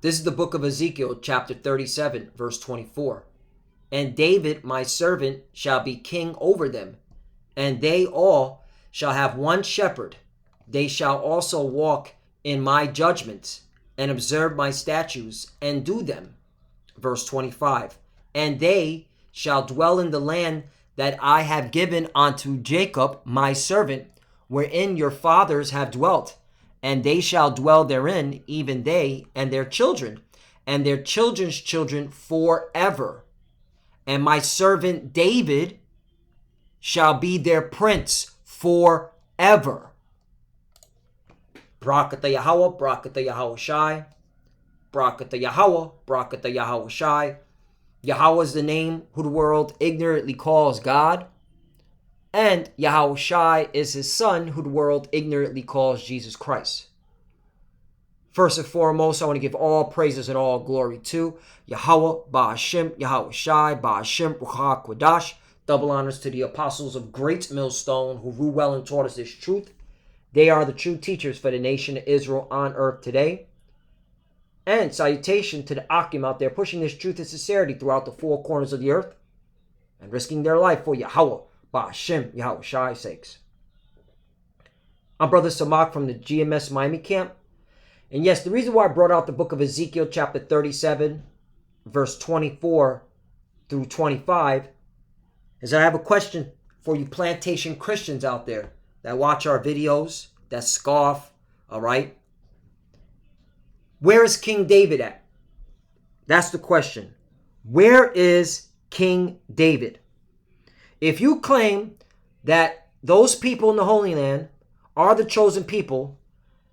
This is the book of Ezekiel, chapter 37, verse 24. And David, my servant, shall be king over them, and they all shall have one shepherd. They shall also walk in my judgments, and observe my statutes, and do them. Verse 25. And they shall dwell in the land that I have given unto Jacob, my servant, wherein your fathers have dwelt. And they shall dwell therein, even they and their children, and their children's children forever. And my servant David shall be their prince forever. Brakata Yahweh, Brakata Yahweh Shai. Brakata Yahweh, Brakata Yahweh Shai. Yahweh is the name who the world ignorantly calls God. And Yahweh Shai is his son, who the world ignorantly calls Jesus Christ. First and foremost, I want to give all praises and all glory to Yahweh, Ba'ashem, Yahweh Shai, Ba'ashem, Ruach Quadash. Double honors to the apostles of Great Millstone who rule well and taught us this truth. They are the true teachers for the nation of Israel on earth today. And salutation to the Akim out there pushing this truth and sincerity throughout the four corners of the earth and risking their life for Yahweh, Ba'ashem, Yahweh Shai's sakes. I'm Brother Samak from the GMS Miami camp. And yes, the reason why I brought out the book of Ezekiel chapter 37, verse 24 through 25, is that I have a question for you plantation Christians out there that watch our videos, that scoff, all right? Where is King David at? That's the question. Where is King David? If you claim that those people in the Holy Land are the chosen people,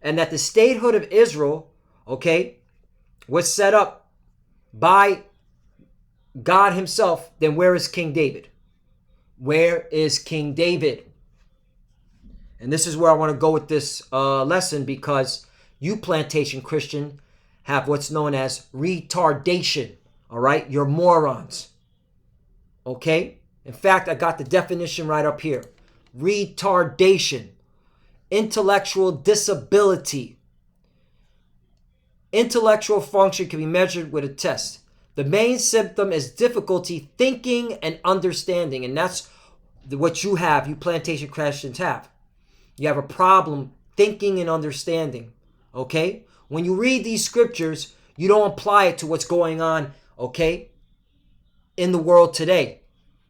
and that the statehood of Israel, okay, was set up by God himself, then where is King David? Where is King David? And this is where I want to go with this lesson, because you plantation Christian have what's known as retardation, all right? You're morons, okay? In fact, I got the definition right up here. Retardation. Intellectual disability. Intellectual function can be measured with a test. The main symptom is difficulty thinking and understanding. And that's what you have, you plantation Christians have. You have a problem thinking and understanding. Okay? When you read these scriptures, you don't apply it to what's going on, okay, in the world today.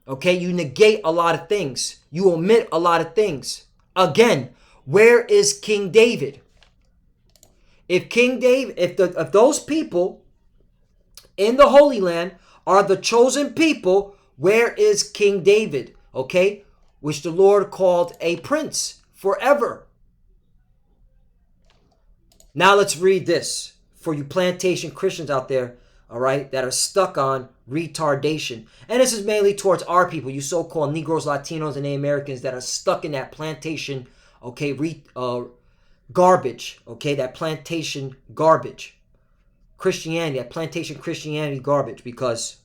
Okay? You negate a lot of things. You omit a lot of things. Again, where is King David? If King David, if those people in the Holy Land are the chosen people, where is King David? Okay, which the Lord called a prince forever. Now let's read this for you plantation Christians out there, all right, that are stuck on retardation. And this is mainly towards our people, you so-called Negroes, Latinos, and Americans that are stuck in that plantation, okay, garbage, okay, that plantation garbage. Christianity, that plantation Christianity garbage, because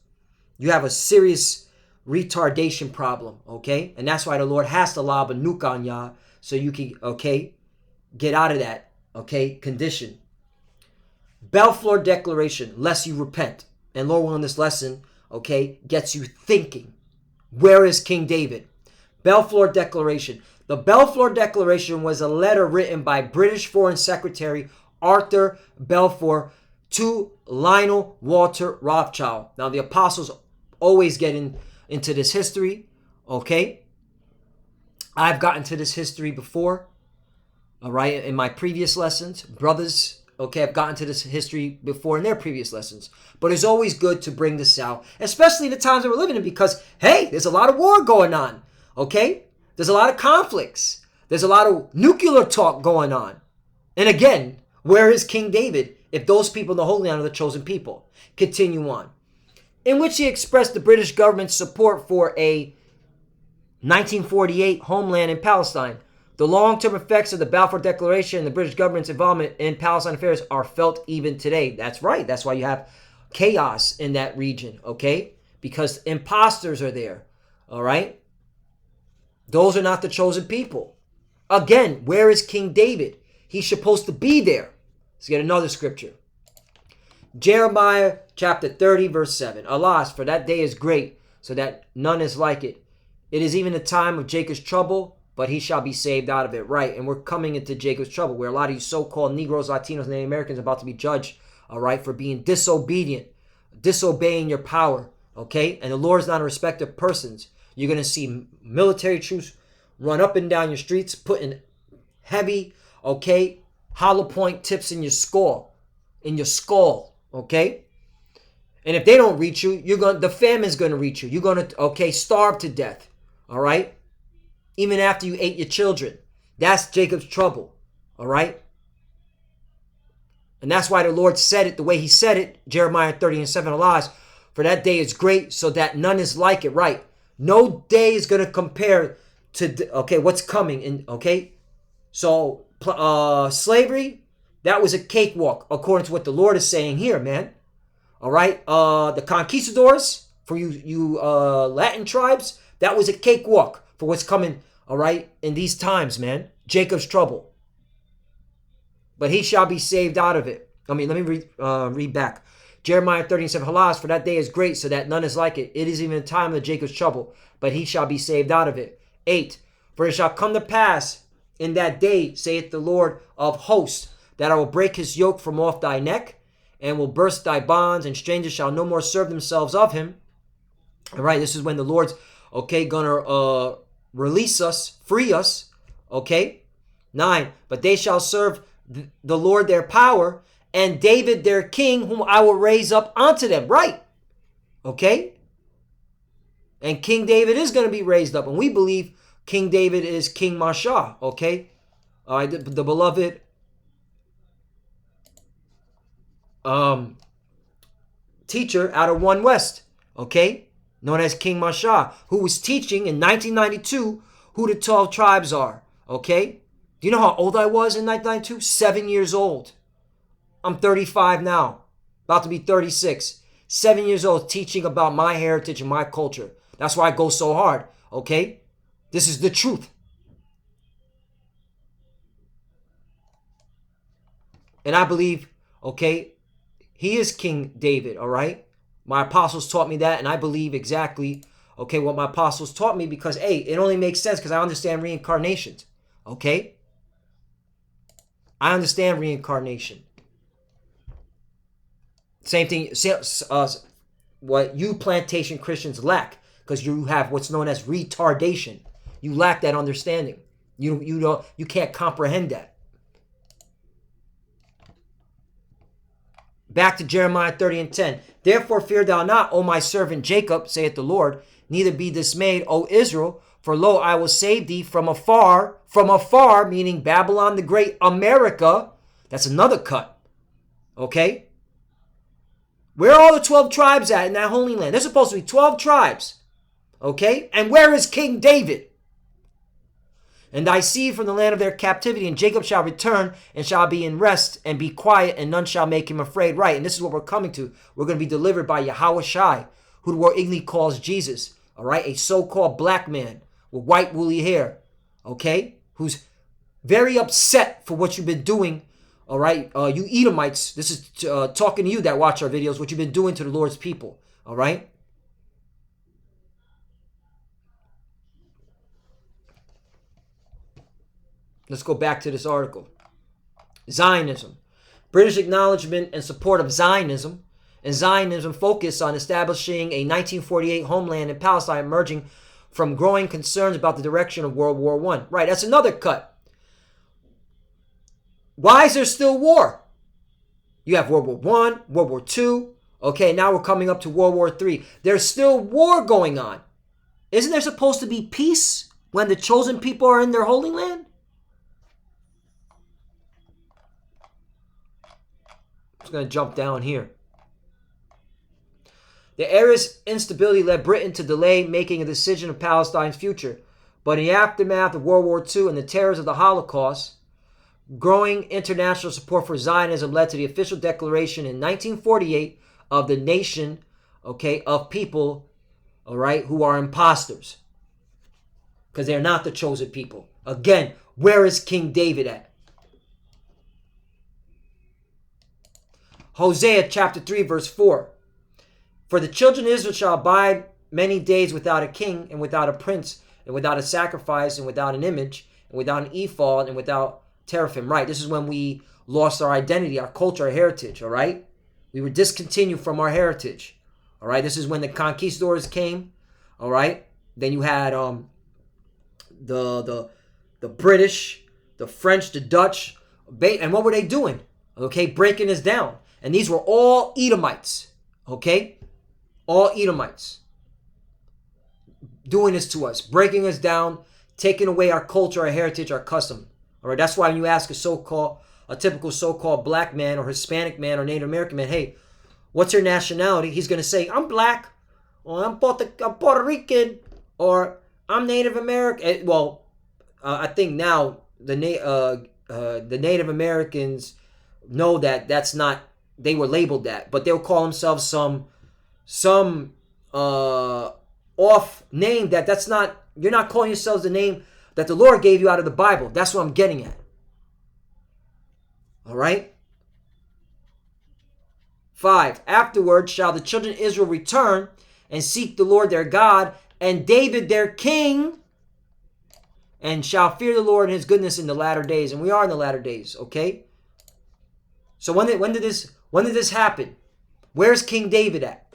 you have a serious retardation problem, okay? And that's why the Lord has to lob a nuke on y'all so you can, okay, get out of that, okay, condition. Balfour Declaration, lest you repent. And Lord willing, this lesson, okay, gets you thinking. Where is King David? Balfour Declaration. The Balfour Declaration was a letter written by British Foreign Secretary Arthur Balfour to Lionel Walter Rothschild. Now, the apostles always get into this history, okay? I've gotten to this history before, all right, in my previous lessons. Brothers, okay, I've gotten to this history before in their previous lessons. But it's always good to bring this out, especially the times that we're living in, because, hey, there's a lot of war going on, okay? There's a lot of conflicts. There's a lot of nuclear talk going on. And again, where is King David if those people in the Holy Land are the chosen people? Continue on. In which he expressed the British government's support for a 1948 homeland in Palestine. The long-term effects of the Balfour Declaration and the British government's involvement in Palestine affairs are felt even today. That's right. That's why you have chaos in that region, okay? Because imposters are there, all right? Those are not the chosen people. Again, where is King David? He's supposed to be there. Let's get another scripture. Jeremiah chapter 30, verse 7. Alas, for that day is great, so that none is like it. It is even the time of Jacob's trouble, but he shall be saved out of it. Right, and we're coming into Jacob's trouble, where a lot of you so-called Negroes, Latinos, and Native Americans are about to be judged, all right, for being disobedient, disobeying your power, okay? And the Lord is not a respecter of persons. You're going to see military troops run up and down your streets, putting heavy, okay, hollow point tips in your skull, okay? And if they don't reach you, the famine's going to reach you. You're going to, okay, starve to death, all right? Even after you ate your children. That's Jacob's trouble, all right? And that's why the Lord said it the way he said it, Jeremiah 30 and 7, Alas, for that day is great, so that none is like it, right? No day is going to compare to, okay, what's coming, okay? So, slavery, that was a cakewalk, according to what the Lord is saying here, man. All right? The conquistadors, for you Latin tribes, that was a cakewalk for what's coming, all right, in these times, man. Jacob's trouble. But he shall be saved out of it. Let me read back. Jeremiah 37, Alas, for that day is great, so that none is like it. It is even the time of Jacob's trouble, but he shall be saved out of it. 8, For it shall come to pass in that day, saith the Lord of hosts, that I will break his yoke from off thy neck, and will burst thy bonds, and strangers shall no more serve themselves of him. All right, this is when the Lord's, okay, gonna release us, free us, okay? 9, But they shall serve the Lord their power, and David their king, whom I will raise up unto them. Right. Okay? And King David is going to be raised up. And we believe King David is King Masha. Okay? The beloved teacher out of One West. Okay? Known as King Masha, who was teaching in 1992 who the 12 tribes are. Okay? Do you know how old I was in 1992? 7 years old. I'm 35 now, about to be 36. 7 years old, teaching about my heritage and my culture. That's why I go so hard, okay? This is the truth. And I believe, okay, he is King David, all right? My apostles taught me that, and I believe exactly, okay, what my apostles taught me because, hey, it only makes sense because I understand reincarnations, okay? I understand reincarnation. Same thing, what you plantation Christians lack, because you have what's known as retardation. You lack that understanding. You can't comprehend that. Back to Jeremiah 30 and 10. Therefore fear thou not, O my servant Jacob, saith the Lord, neither be dismayed, O Israel, for lo, I will save thee from afar, meaning Babylon the Great, America. That's another cut. Okay? Where are all the 12 tribes at in that Holy Land? There's supposed to be 12 tribes. Okay? And where is King David? And thy seed from the land of their captivity, and Jacob shall return and shall be in rest and be quiet, and none shall make him afraid. Right, and this is what we're coming to. We're going to be delivered by Yahweh Shai, who the world ignorantly calls Jesus. All right, a so-called black man with white woolly hair. Okay, who's very upset for what you've been doing. All right, you Edomites. This is talking to you that watch our videos. What you've been doing to the Lord's people. All right. Let's go back to this article. Zionism. British acknowledgement and support of Zionism. And Zionism focused on establishing a 1948 homeland in Palestine emerging from growing concerns about the direction of World War I. Right, that's another cut. Why is there still war? You have World War I, World War II. Okay, now we're coming up to World War III. There's still war going on. Isn't there supposed to be peace when the chosen people are in their holy land? I'm going to jump down here. The area's instability led Britain to delay making a decision of Palestine's future. But in the aftermath of World War II and the terrors of the Holocaust, growing international support for Zionism led to the official declaration in 1948 of the nation, okay, of people, all right, who are imposters. Because they're not the chosen people. Again, where is King David at? Hosea chapter 3 verse 4. For the children of Israel shall abide many days without a king and without a prince and without a sacrifice and without an image and without an ephod and without teraphim. Right, this is when we lost our identity, our culture, our heritage, all right? We were discontinued from our heritage, all right? This is when the conquistadors came, all right? Then you had the British, the French, the Dutch, and what were they doing? Okay, breaking us down. And these were all Edomites, okay? All Edomites doing this to us, breaking us down, taking away our culture, our heritage, our custom. All right, that's why when you ask a typical so-called black man or Hispanic man or Native American man, hey, what's your nationality? He's going to say, I'm black, or I'm Puerto Rican, or I'm Native American. Well, I think now the Native Americans know that that's not, they were labeled that, but they'll call themselves some off name that's not, you're not calling yourselves the name that the Lord gave you out of the Bible. That's what I'm getting at. All right? 5. Afterward shall the children of Israel return and seek the Lord their God and David their king, and shall fear the Lord and his goodness in the latter days. And we are in the latter days, okay? So when did this happen? Where's King David at?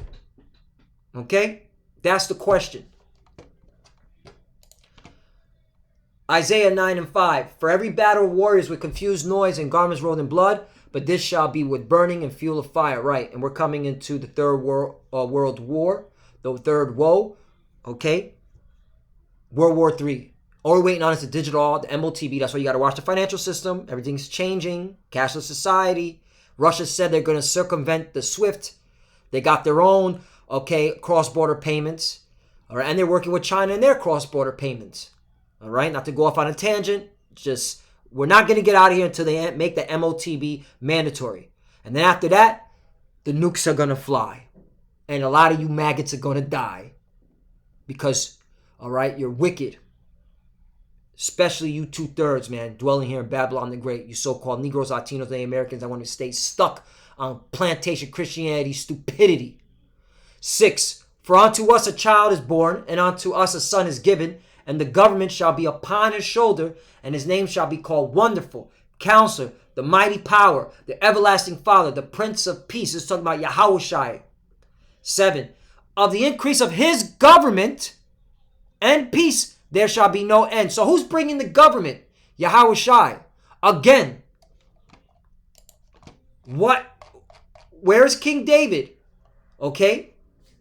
Okay? That's the question. Isaiah 9 and 5. For every battle of warriors with confused noise and garments rolled in blood, but this shall be with burning and fuel of fire. Right, and we're coming into the third world war, the third woe. Okay? World War III. All we're waiting on is the digital, the MOTB. That's why you got to watch the financial system. Everything's changing. Cashless society. Russia said they're going to circumvent the SWIFT. They got their own, okay, cross-border payments. All right, and they're working with China in their cross-border payments. All right, not to go off on a tangent. Just, we're not going to get out of here until they make the MOTB mandatory. And then after that, the nukes are going to fly. And a lot of you maggots are going to die. Because, all right, you're wicked. Especially you 2/3, man, dwelling here in Babylon the Great. You so-called Negroes, Latinos, Native Americans that want to stay stuck on plantation Christianity stupidity. 6. For unto us a child is born, and unto us a son is given, and the government shall be upon his shoulder, and his name shall be called Wonderful, Counselor, the Mighty Power, the Everlasting Father, the Prince of Peace. It's talking about Yahushua. 7. Of the increase of his government and peace there shall be no end. So who's bringing the government? Yahushua. Again. What? Where's King David? Okay?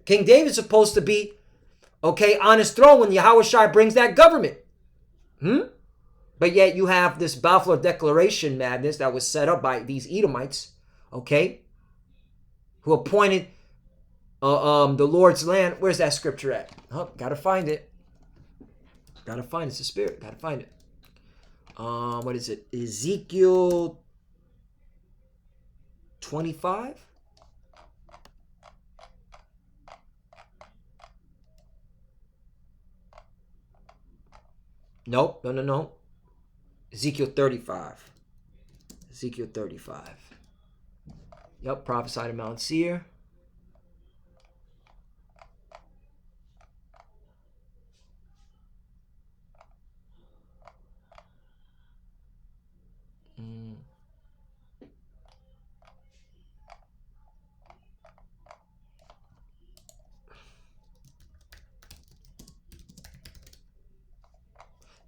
King David's supposed to be, okay, on his throne when Yahushua brings that government. But yet you have this Balfour Declaration madness that was set up by these Edomites, okay, who appointed the Lord's land. Where's that scripture at? Oh, gotta find it. Gotta find it. It's the spirit. Gotta find it. What is it? Ezekiel 25? Nope. No. Ezekiel 35. Ezekiel 35. Yep, prophesied of Mount Seir.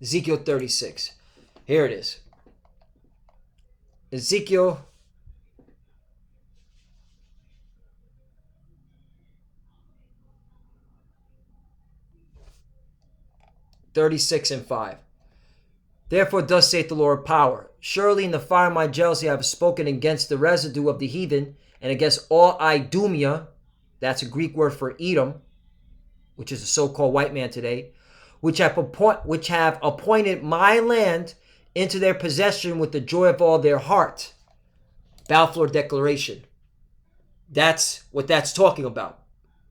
Ezekiel 36. Here it is. Ezekiel 36 and 5. Therefore thus saith the Lord of power, surely in the fire of my jealousy I have spoken against the residue of the heathen and against all Idumea, that's a Greek word for Edom, which is a so-called white man today, which have appointed my land into their possession with the joy of all their heart. Balfour Declaration. That's what that's talking about.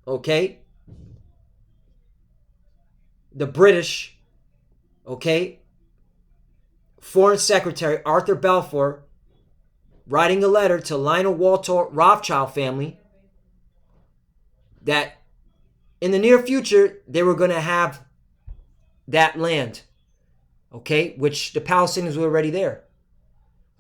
Okay? The British, okay, Foreign Secretary Arthur Balfour writing a letter to Lionel Walter Rothschild family that in the near future, they were going to have that land, okay, which the Palestinians were already there.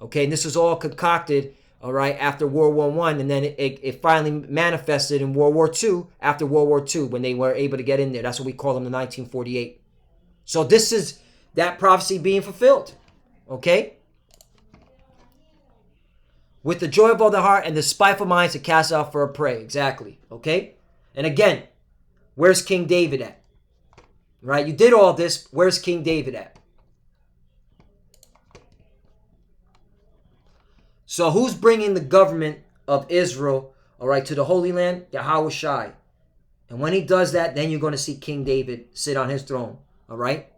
Okay, and this was all concocted, all right, after World War I, and then it finally manifested in World War II, after World War II, when they were able to get in there. That's what we call them in 1948. So this is that prophecy being fulfilled, okay? With the joy of all the heart and the spiteful minds to cast out for a prey, exactly, okay? And again, where's King David at? Right? You did all this. Where's King David at? So who's bringing the government of Israel, all right, to the Holy Land? Yahweh Shai. And when he does that, then you're going to see King David sit on his throne, all right?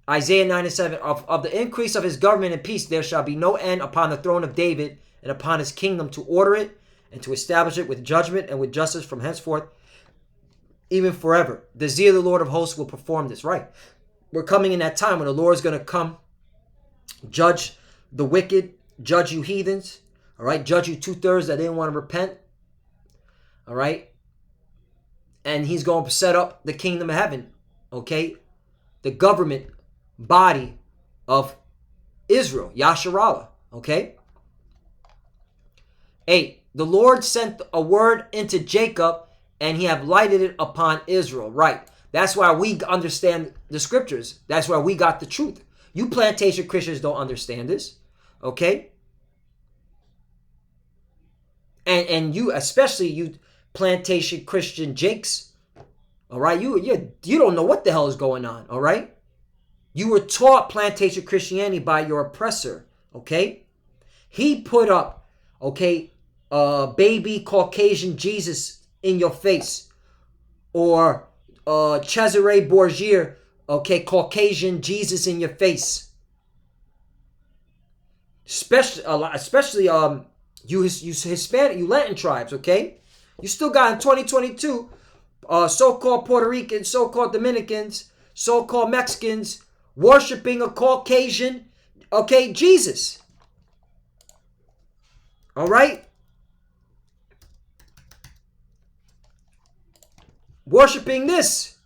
Isaiah 9:7, of the increase of his government and peace, there shall be no end upon the throne of David and upon his kingdom, to order it and to establish it with judgment and with justice from henceforth, even forever. The zeal of the Lord of hosts will perform this, right? We're coming in that time when the Lord is going to come, judge the wicked, judge you heathens, all right? Judge you 2/3 that didn't want to repent, all right? And he's going to set up the kingdom of heaven, okay? The government body of Israel, Yasharallah, okay? 8, the Lord sent a word into Jacob, and he have lighted it upon Israel, right? That's why we understand the scriptures. That's why we got the truth. You plantation Christians don't understand this, okay? And you, especially you plantation Christian Jakes, all right? You don't know what the hell is going on, all right? You were taught plantation Christianity by your oppressor, okay? He put up, okay, baby Caucasian Jesus in your face, or Cesare Borgia, okay, Caucasian Jesus in your face. Especially you Hispanic, you Latin tribes, okay? You still got in 2022 so-called Puerto Ricans, so-called Dominicans, so-called Mexicans worshiping a Caucasian, okay, Jesus. All right? Worshipping this.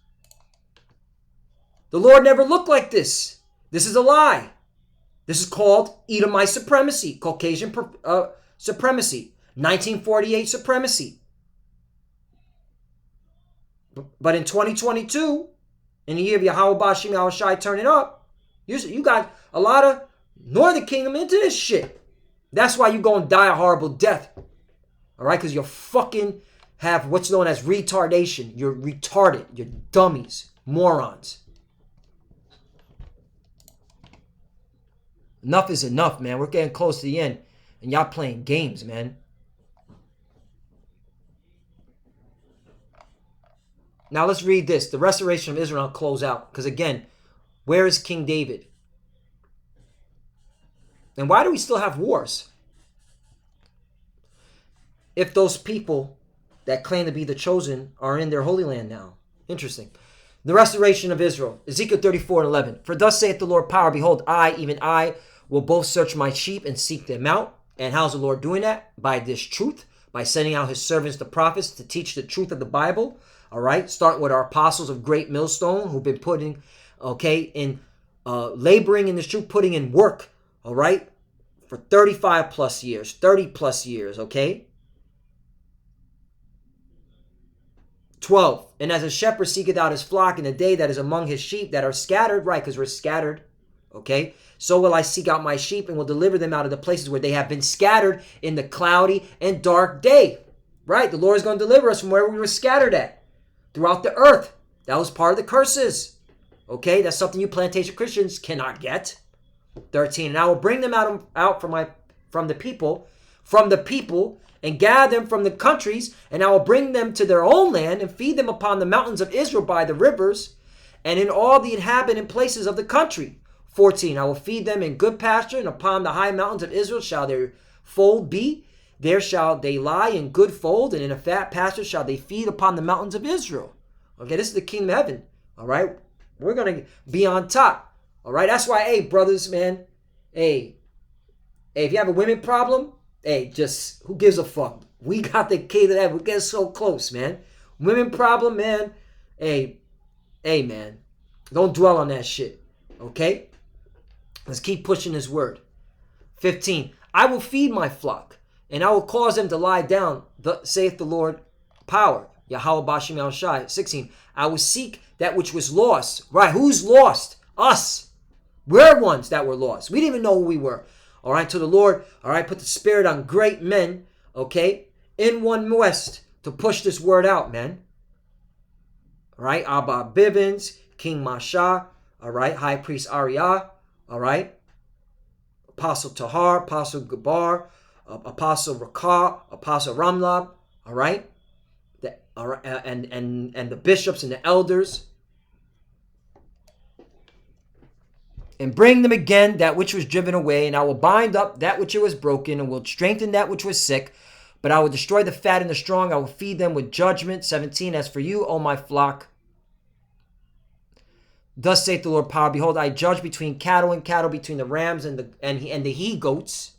The Lord never looked like this. This is a lie. This is called Edomite supremacy, Caucasian supremacy, 1948 supremacy. But in 2022, in the year of Yahweh Bashim Yahweh Shai turning up, you got a lot of Northern Kingdom into this shit. That's why you're going to die a horrible death. All right? Because you're fucking have what's known as retardation. You're retarded. You're dummies. Morons. Enough is enough, man. We're getting close to the end. And y'all playing games, man. Now let's read this. The restoration of Israel, I'll close out. Because again, where is King David? And why do we still have wars? If those people that claim to be the chosen are in their holy land now. Interesting. The restoration of Israel. Ezekiel 34:11. For thus saith the Lord power, behold, I, even I, will both search my sheep and seek them out. And how's the Lord doing that? By this truth. By sending out his servants, the prophets, to teach the truth of the Bible. All right. Starting with our apostles of Great Millstone, who've been putting, okay, in laboring in this truth, putting in work. All right. For 35 plus years, 30 plus years. Okay. 12. And as a shepherd seeketh out his flock in the day that is among his sheep that are scattered, right, because we're scattered, okay, so will I seek out my sheep and will deliver them out of the places where they have been scattered in the cloudy and dark day, right? The Lord is going to deliver us from where we were scattered at throughout the earth. That was part of the curses, okay? That's something you plantation Christians cannot get. 13. And I will bring them out from the people, and gather them from the countries, and I will bring them to their own land and feed them upon the mountains of Israel by the rivers and in all the inhabited places of the country. 14. I will feed them in good pasture, and upon the high mountains of Israel shall their fold be. There shall they lie in good fold, and in a fat pasture shall they feed upon the mountains of Israel. Okay, this is the kingdom of heaven. All right, we're going to be on top. All right, that's why, hey, brothers, man, hey, Hey, if you have a women problem, hey, just who gives a fuck? We got to cater that. We get so close, man. Women problem, man. Hey, man. Don't dwell on that shit. Okay? Let's keep pushing this word. 15. I will feed my flock, and I will cause them to lie down, saith the Lord power. Yahweh Bashim El Shai. 16. I will seek that which was lost. Right, who's lost? Us. We're ones that were lost. We didn't even know who we were. All right, to the Lord, all right, put the spirit on great men, okay, in one west to push this word out, man. All right, Abba Bivens, King Masha, all right, High Priest Ariyah, all right, Apostle Tahar, Apostle Gabar, Apostle Rakah, Apostle Ramlab, all right, and the bishops and the elders. And bring them again that which was driven away, and I will bind up that which was broken, and will strengthen that which was sick. But I will destroy the fat and the strong. I will feed them with judgment. 17. As for you, O my flock, thus saith the Lord power, behold, I judge between cattle and cattle, between the rams and the he goats.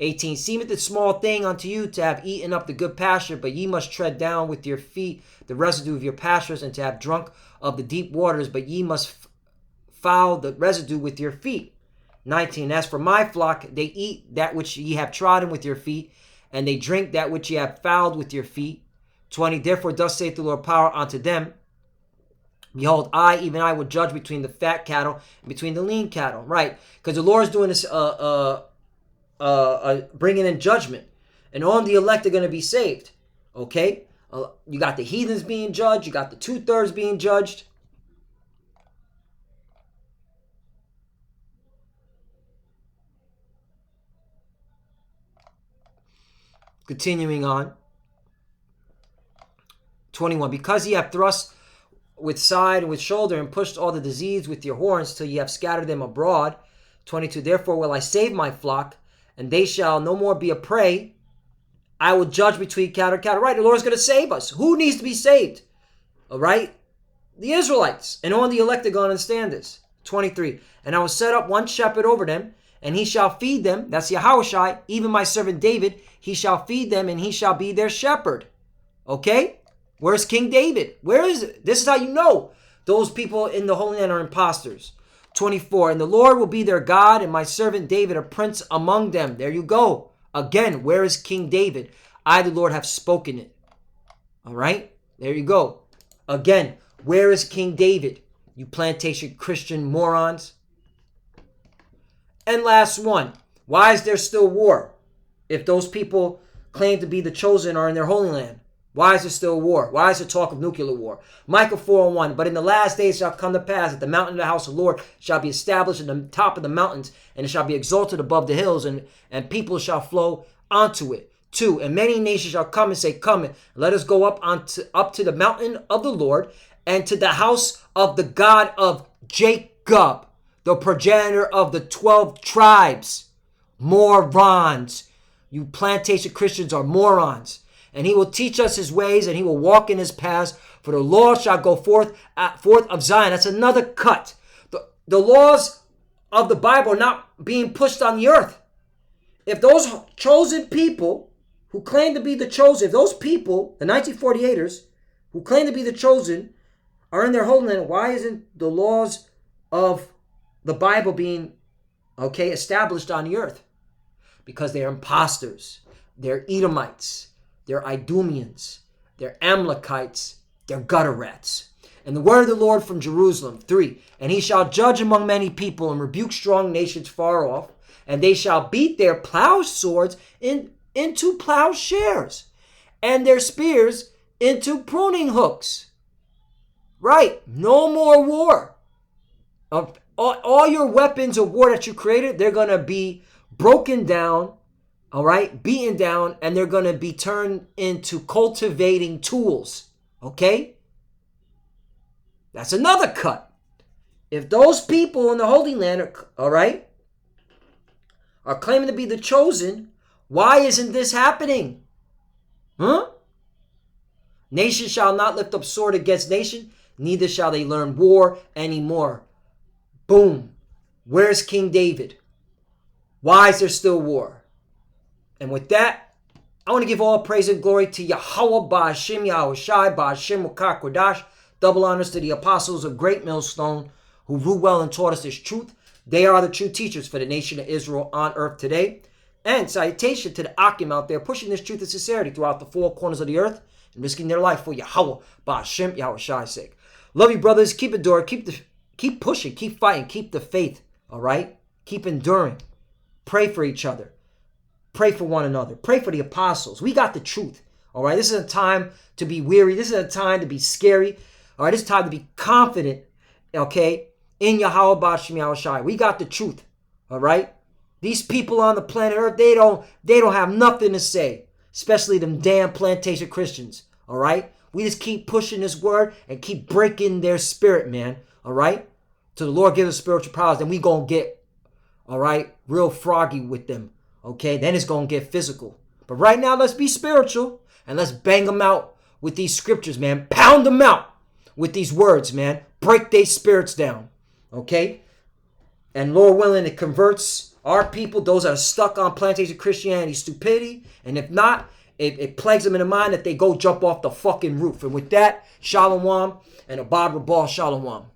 18. Seemeth a small thing unto you to have eaten up the good pasture, but ye must tread down with your feet the residue of your pastures, and to have drunk of the deep waters, but ye must foul the residue with your feet. 19. As for my flock, they eat that which ye have trodden with your feet, and they drink that which ye have fouled with your feet. 20. Therefore thus saith the Lord power unto them, behold, I, even I, will judge between the fat cattle and between the lean cattle. Right, because the Lord is doing this, bringing in judgment, and all the elect are going to be saved. Okay, you got the heathens being judged, you got the 2/3 being judged. Continuing on. 21. Because ye have thrust with side and with shoulder, and pushed all the disease with your horns, till ye have scattered them abroad. 22. Therefore will I save my flock, and they shall no more be a prey. I will judge between cattle and cattle. Right, the Lord's going to save us. Who needs to be saved? All right? The Israelites. And all the elect are going to understand this. 23. And I will set up one shepherd over them, and he shall feed them. That's Yahushai, even my servant David. He shall feed them, and he shall be their shepherd. Okay? Where's King David? Where is it? This is how you know those people in the Holy Land are imposters. 24. And the Lord will be their God, and my servant David a prince among them. There you go. Again, where is King David? I, the Lord, have spoken it. All right? There you go. Again, where is King David? You plantation Christian morons. And last one. Why is there still war? If those people claim to be the chosen are in their holy land, why is there still war? Why is there talk of nuclear war? Micah 4:1. But in the last days shall come to pass that the mountain of the house of the Lord shall be established in the top of the mountains, and it shall be exalted above the hills, and people shall flow onto it. 2. And many nations shall come and say, come, let us go up to the mountain of the Lord, and to the house of the God of Jacob, the progenitor of the 12 tribes. Morons. You plantation Christians are morons. And he will teach us his ways, and he will walk in his paths. For the law shall go forth of Zion. That's another cut. The laws of the Bible are not being pushed on the earth. If those chosen people who claim to be the chosen, if those people, the 1948ers, who claim to be the chosen, are in their holy land, why isn't the laws of the Bible being, established on the earth? Because they're imposters. They're Edomites. They're Idumeans. They're Amalekites. They're gutter rats. And the word of the Lord from Jerusalem. 3. And he shall judge among many people, and rebuke strong nations far off. And they shall beat their plow swords into plowshares, and their spears into pruning hooks. Right. No more war. All your weapons of war that you created, they're going to be broken down, all right, beaten down, and they're going to be turned into cultivating tools, okay? That's another cut. If those people in the Holy Land, are claiming to be the chosen, why isn't this happening? Huh? Nation shall not lift up sword against nation, neither shall they learn war anymore. Boom. Where's King David? Why is there still war? And with that, I want to give all praise and glory to Yahweh, Ba'ashim, Yahushai, Ba'ashim, Ukar Kodash. Double honors to the apostles of Great Millstone who ruled well and taught us this truth. They are the true teachers for the nation of Israel on earth today. And salutation to the Akim out there pushing this truth and sincerity throughout the four corners of the earth and risking their life for Yahweh, Ba'ashim, Yahushai's sake. Love you, brothers. Keep enduring. Keep pushing. Keep fighting. Keep the faith. All right? Keep enduring. Pray for each other. Pray for one another. Pray for the apostles. We got the truth. All right? This is a time to be weary. This is a time to be scary. All right? This is a time to be confident. Okay? In Yahweh, Ba'ashim, Yahushai. We got the truth. All right? These people on the planet Earth, they don't have nothing to say. Especially them damn plantation Christians. All right? We just keep pushing this word and keep breaking their spirit, man. All right? Till the Lord gives us spiritual powers, then we gonna get, all right, real froggy with them. Okay? Then it's gonna get physical. But right now, let's be spiritual and let's bang them out with these scriptures, man. Pound them out with these words, man. Break their spirits down. Okay? And Lord willing, it converts our people, those that are stuck on plantation Christianity stupidity. And if not, it plagues them in the mind that they go jump off the fucking roof. And with that, Shalom and Abad Rabal Shalom.